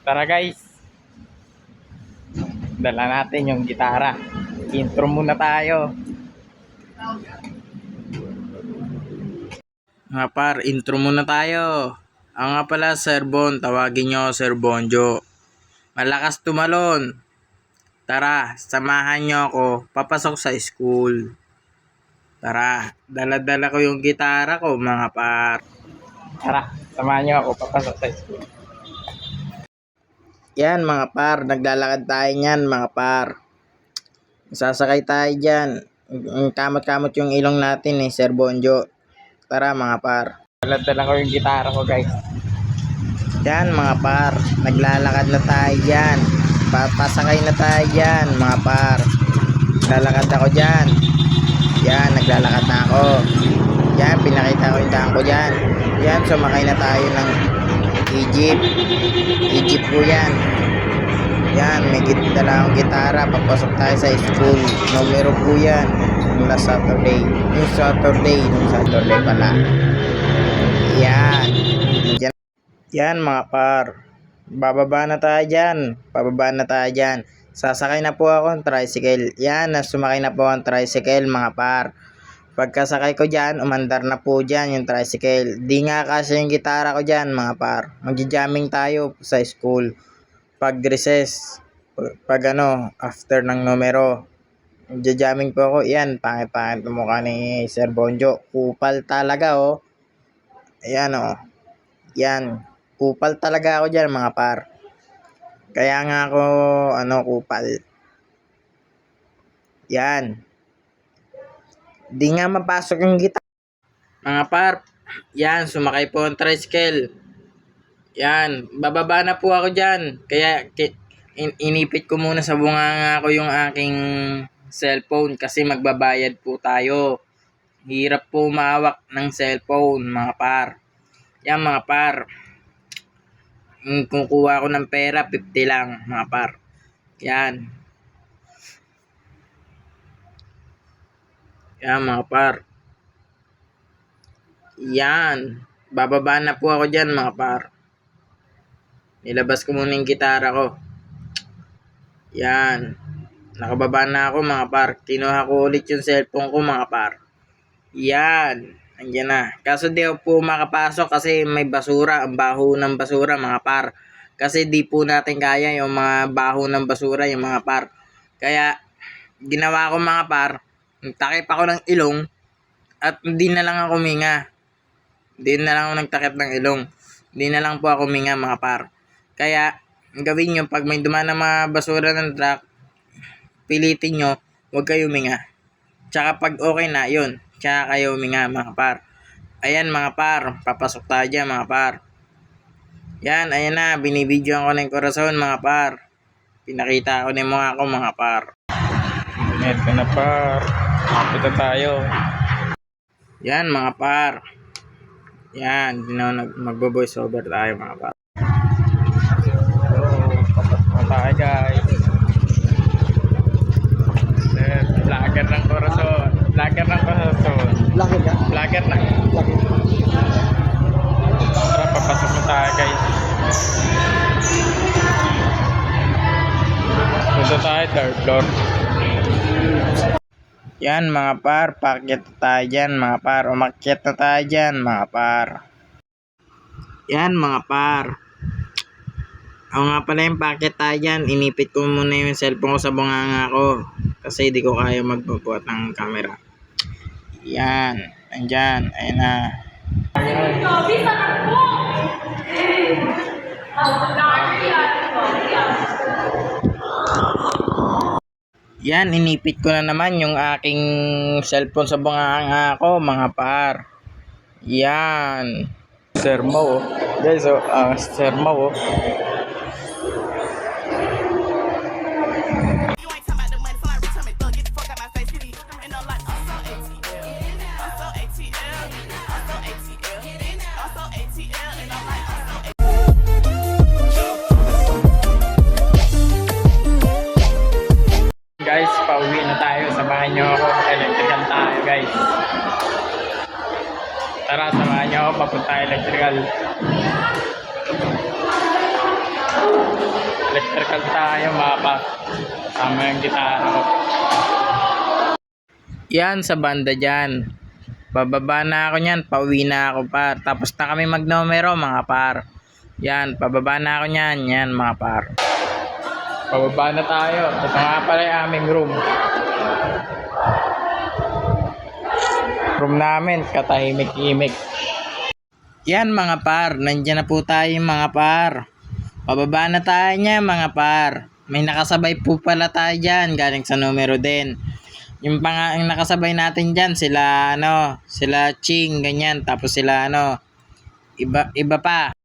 Tara guys, dala natin yung gitara. Intro muna tayo. Nga par, intro muna tayo. Ang nga pala Sir Bon, tawagin nyo Sir Bonjo. Malakas tumalon. Tara, samahan nyo ako papasok sa school. Tara, dala-dala ko yung gitara ko mga par. Tara, samahan nyo ako papasok sa school. Yan mga par, naglalakad tayo niyan mga par. Sasakay tayo dyan. Kamot-kamot yung ilong natin Sir Bonjo. Tara mga par. Dala-dala ko yung gitara ko guys. Yan mga par, naglalakad na tayo dyan. Papasakay na tayo dyan mga par. Naglalakad ako dyan. Yan, naglalakad na ako. Yan, pinakita ko yung daan ko dyan. Yan, sumakay na tayo ng Egypt. Egypt po yan. Yan, may dala akong gitara. Papasok tayo sa school. Numero po yan. Yung last Saturday. Yung Saturday pala. Yan. Yan mga par. Bababa na tayo dyan. Pababa na tayo dyan. Sasakay na po ako ng tricycle. Yan, sumakay na po ang tricycle mga par. Pagkasakay ko dyan, umandar na po dyan yung tricycle. Di nga kasi yung gitara ko dyan mga par. Magja-jamming tayo sa school. Pag recess. Pag after ng numero. Magja-jamming po ako. Yan, pangit-pangit na mukha ni Sir Bonjo. Kupal talaga Ayan Yan. Kupal talaga ako dyan mga par. Kaya nga ako, kupal. Yan. Di nga mapasok yung gitara. Mga par, yan, sumakay po ang tricycle. Yan, bababa na po ako dyan. Kaya, inipit ko muna sa bunganga ko yung aking cellphone kasi magbabayad po tayo. Hirap po mahawak ng cellphone, mga par. Yan, mga par. Kung kuha ko ng pera, 50 lang, mga par. Yan. Yan, mga par. Yan. Bababa na po ako dyan, mga par. Nilabas ko muna yung gitara ko. Yan. Nakababa na ako, mga par. Kinuha ko ulit yung cellphone ko, mga par. Yan. Andiyan na. Kaso di ako po makapasok kasi may basura. Ang baho ng basura mga par. Kasi di po natin kaya yung mga baho ng basura yung mga par. Kaya ginawa ko mga par. Nagtakip ako ng ilong. At hindi na lang ako huminga. Hindi na lang ako nagtakip ng ilong. Hindi na lang po ako huminga mga par. Kaya gawin nyo pag may dumaan na mga basura ng truck. Pilitin nyo. Huwag kayo huminga. Tsaka pag okay na yun. Tsaka kayo huminga mga par. Ayan mga par. Papasok tayo dyan mga par. Yan. Ayan na. Binibidyoan ko na yung corazon mga par. Pinakita ko na yung mukha ko mga par. Ito na par. Ito tayo. Yan mga par. Yan. Magbo-voice over tayo mga par. Papasok tayo guys. Vlogger ng corazon. Vlogger ng corazon. Vlogger ka? Vlogger na. Tara, papasok na tayo guys. Punta tayo, third floor. Yan mga par, pakyat na tayo dyan mga par. Umakyat na tayo dyan mga par. Yan mga par. Ako nga pala yung pakyat tayo dyan. Inipit ko muna yung cellphone ko sa bunganga ko. Kasi di ko kaya magbubuhat ng camera. Yan. Andyan. Ayan na. Yan. Inipit ko na naman yung aking cellphone sa bunganga ko mga par. Yan. Sermo guys sermo guys, pauwi na tayo. Samahan nyo ako. Electrical tayo guys. Tara, samahan nyo ako. Papunta electrical. Electrical tayo mga par. Kasama yung gitara ko. Yan sa banda dyan. Bababa na ako niyan, pauwi na ako par. Tapos na kami magnumero mga par. Yan, pababa na ako niyan, yan mga par. Pababa na tayo. Ito nga pala yung aming room. Room namin, katahimik-imik. Yan mga par, nandiyan na po tayo mga par. Pababa na tayo niya mga par. May nakasabay po pala tayo dyan, galing sa numero din. Yung nakasabay natin dyan, sila Ching, ganyan. Tapos sila iba pa.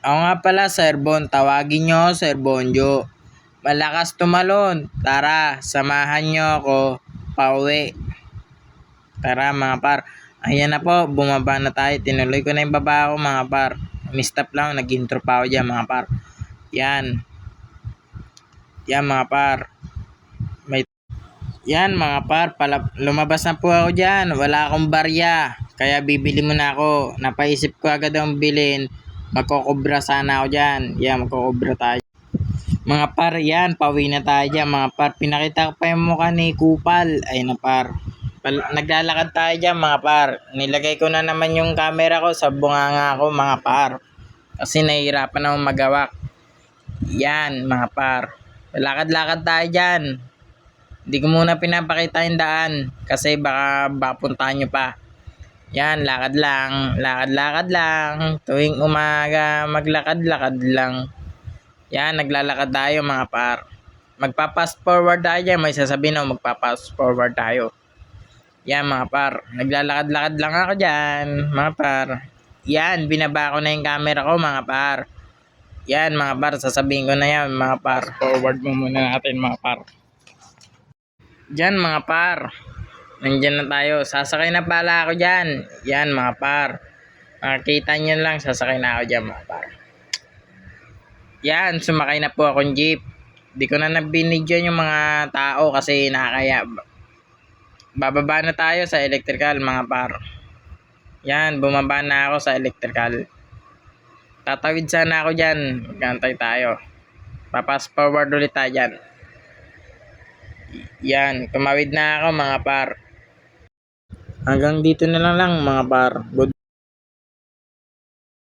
Ako nga pala, Sir Bon, tawagin nyo, Sir Bonjo. Malakas tumalon. Tara, samahan nyo ako pauwi. Tara mga par. Ayan na po, bumaba na tayo. Tinuloy ko na yung baba ko mga par. Mistap lang, nag-intro pa ako dyan mga par. Yan. Yan mga par. Yan mga par, lumabas na po ako dyan. Wala akong barya. Kaya bibili muna ako. Napaisip ko agad ang bilhin. Magkokobra sana ako dyan. Yan, magkokobra tayo. Mga par, yan, pauwi na tayo dyan mga par. Pinakita ko pa yung mukha ni Kupal. Ay na par. Naglalakad tayo dyan mga par. Nilagay ko na naman yung camera ko sa bunganga ko mga par. Kasi nahihirapan akong magawak. Yan mga par. Lakad-lakad tayo dyan. Hindi ko muna pinapakita yung daan. Kasi baka puntahan nyo pa. Yan, lakad lang. Lakad-lakad lang. Tuwing umaga, maglakad-lakad lang. Yan, naglalakad tayo mga par. Magpa-fast forward tayo dyan. May sasabihin ako magpa-fast forward tayo. Yan mga par. Naglalakad-lakad lang ako dyan mga par. Yan, binaba ko na yung camera ko mga par. Yan mga par, sasabihin ko na yan mga par. Forward mo muna natin mga par. Yan mga par. Nandyan na tayo. Sasakay na pala ako dyan. Yan mga par. Makikita nyo lang, sasakay na ako dyan mga par. Yan, sumakay na po akong jeep. Di ko na nabinidyo yung mga tao kasi nakakaya. Bababa na tayo sa electrical mga par. Yan, bumaba na ako sa electrical. Tatawid sana ako dyan. Magantay tayo. Papas forward ulit tayo dyan. Yan, tumawid na ako mga par. Hanggang dito na lang mga par. Good.